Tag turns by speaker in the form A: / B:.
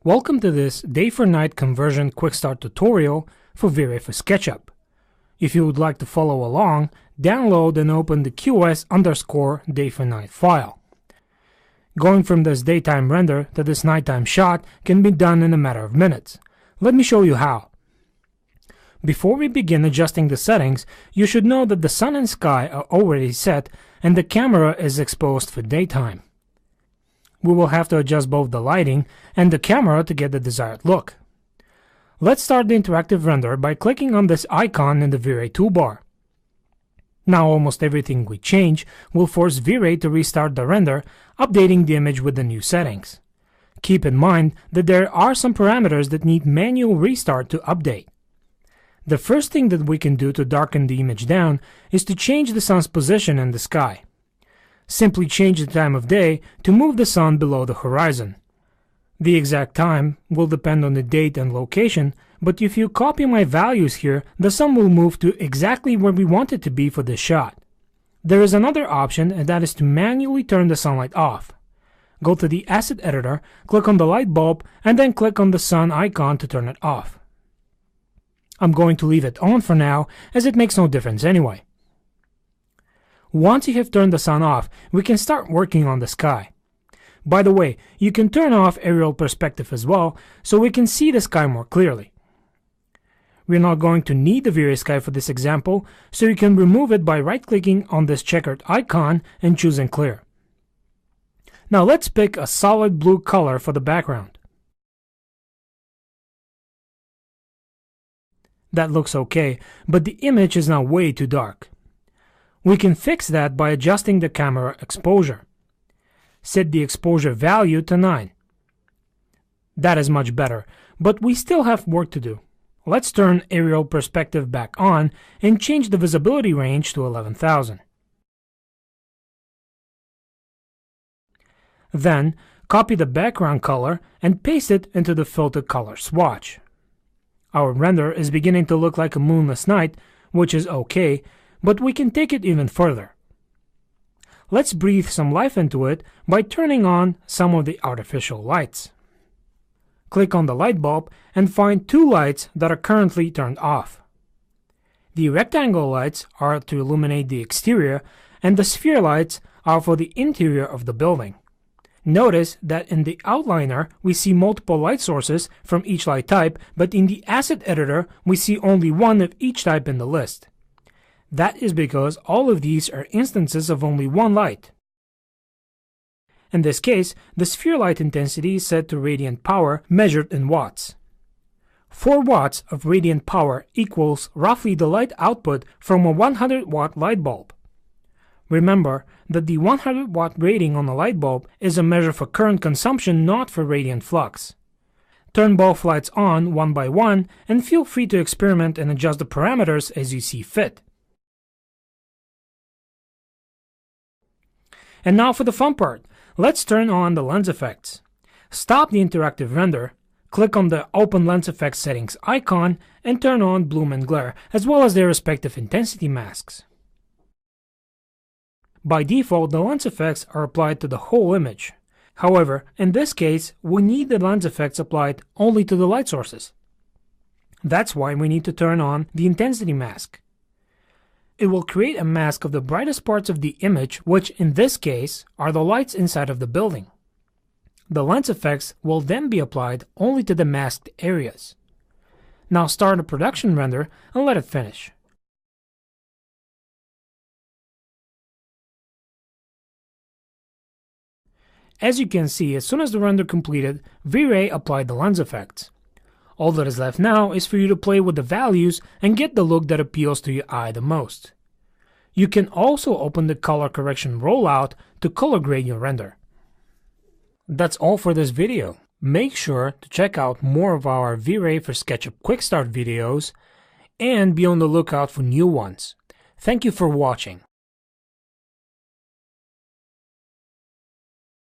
A: Welcome to this day for night conversion quick start tutorial for V-Ray for SketchUp. If you would like to follow along, download and open the QS_day for night file. Going from this daytime render to this nighttime shot can be done in a matter of minutes. Let me show you how. Before we begin adjusting the settings, you should know that the sun and sky are already set and the camera is exposed for daytime. We will have to adjust both the lighting and the camera to get the desired look. Let's start the interactive render by clicking on this icon in the V-Ray toolbar. Now almost everything we change will force V-Ray to restart the render, updating the image with the new settings. Keep in mind that there are some parameters that need manual restart to update. The first thing that we can do to darken the image down is to change the sun's position in the sky. Simply change the time of day to move the sun below the horizon. The exact time will depend on the date and location, but if you copy my values here, the sun will move to exactly where we want it to be for this shot. There is another option, and that is to manually turn the sunlight off. Go to the asset editor, click on the light bulb, and then click on the sun icon to turn it off. I'm going to leave it on for now, as it makes no difference anyway. Once you have turned the sun off, we can start working on the sky. By the way, you can turn off aerial perspective as well, so we can see the sky more clearly. We're not going to need the V-Ray sky for this example, so you can remove it by right-clicking on this checkered icon and choosing clear. Now let's pick a solid blue color for the background. That looks okay, but the image is now way too dark. We can fix that by adjusting the camera exposure. Set the exposure value to 9. That is much better, but we still have work to do. Let's turn aerial perspective back on and change the visibility range to 11,000. Then, copy the background color and paste it into the filter color swatch. Our render is beginning to look like a moonless night, which is okay, but we can take it even further. Let's breathe some life into it by turning on some of the artificial lights. Click on the light bulb and find two lights that are currently turned off. The rectangle lights are to illuminate the exterior, and the sphere lights are for the interior of the building. Notice that in the outliner we see multiple light sources from each light type, but in the asset editor we see only one of each type in the list. That is because all of these are instances of only one light. In this case, the sphere light intensity is set to radiant power measured in watts. 4 watts of radiant power equals roughly the light output from a 100-watt light bulb. Remember that the 100-watt rating on a light bulb is a measure for current consumption, not for radiant flux. Turn both lights on one by one and feel free to experiment and adjust the parameters as you see fit. And now for the fun part. Let's turn on the lens effects. Stop the interactive render, click on the Open Lens Effects Settings icon, and turn on bloom and glare, as well as their respective intensity masks. By default, the lens effects are applied to the whole image. However, in this case, we need the lens effects applied only to the light sources. That's why we need to turn on the intensity mask. It will create a mask of the brightest parts of the image, which in this case are the lights inside of the building. The lens effects will then be applied only to the masked areas. Now start a production render and let it finish. As you can see, as soon as the render completed, V-Ray applied the lens effects. All that is left now is for you to play with the values and get the look that appeals to your eye the most. You can also open the color correction rollout to color grade your render. That's all for this video. Make sure to check out more of our V-Ray for SketchUp Quick Start videos and be on the lookout for new ones. Thank you for watching.